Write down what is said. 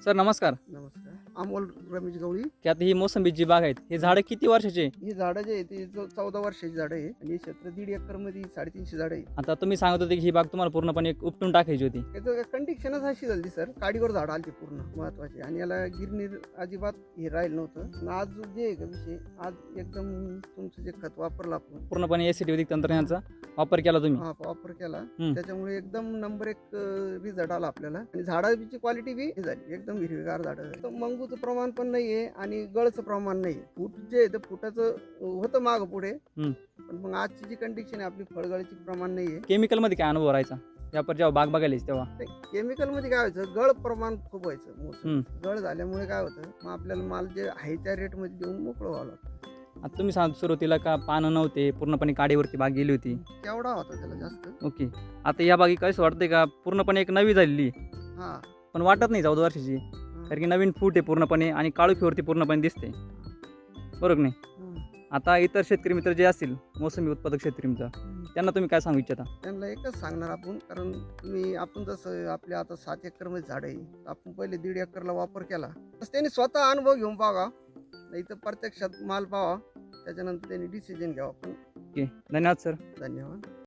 Sir नमस्कार. नमस्कार. अमोल रमेश गवळी. की आता ही मोसंबीची बाग आहेत, हे झाडं किती वर्षाचे? ही झाडं जे आहे ती 14 वर्षाची झाडं आहे आणि हे क्षेत्र 1.5 एकर मध्ये 350 झाडं आहे. आता तुम्ही सांगत होते की ही बाग तुम्हाला पूर्णपणे उपटून टाकायची होती. त्याचं कंडिशनच अशी झाली सर, काडीवर झाड आली पूर्ण महत्वाची आणि याला गिरनीर अजिबात हे राहिलं नव्हतं. आणि आज जे आहे का विषय, आज एकदम तुमचं जे खत वापरलं आपण पूर्णपणे एसिड वैदिक तंत्रज्ञानाचा वापर केला तुम्ही. वापर केला हम्म. त्याच्यामुळे एकदम नंबर 1 रिझल्ट आला आपल्याला. आणि झाडाची क्वालिटी बी हे झाली एकदम हिरवीगार झाडं. मंगूचं प्रमाण पण नाहीये आणि गळचं प्रमाण नाही. फूट जे आहे ते फुटाचं होतं माग पुढे. पण मग आजची जी कंडिशन आहे आपली, फळगळीची प्रमाण नाहीये. केमिकल मध्ये काय अनुभव राहायचा त्यापर जेव्हा बाग बघायला तेव्हा? केमिकल मध्ये काय व्हायचं, गळ प्रमाण खूप व्हायचं. मोसम गळ झाल्यामुळे काय होतं, मग आपल्याला माल जे आहे त्या रेट मध्ये देऊन मोकळं व्हावं लागतं. आता तुम्ही सांगत सुरुवातीला का पानं नव्हते, पूर्णपणे काडीवरती बाग गेली होती. केवढा होता त्याला जास्त. ओके. आता या बागी कसं वाटतंय का पूर्णपणे एक नवी झालेली, हा पण वाटत नाही 14 वर्षाची, कारण की नवीन फूट आहे पूर्णपणे आणि काळोखीवरती पूर्णपणे दिसते, बरोबर नाही? आता इतर शेतकरी मित्र जे असतील, मोसंबी उत्पादक शेतकरी मित्र, त्यांना तुम्ही काय सांगू इच्छिता? त्यांना एकच सांगणार आपण, कारण आपण जसं आपल्या आता 7 एकर मध्ये झाड आहे, आपण पहिले 1.5 एकरला वापर केला, तर त्यांनी स्वतः अनुभव घेऊन पाहावा, नाही तर प्रत्यक्षात माल पाहावा, त्याच्यानंतर त्यांनी डिसिजन घ्यावा. पण ओके, धन्यवाद सर. धन्यवाद.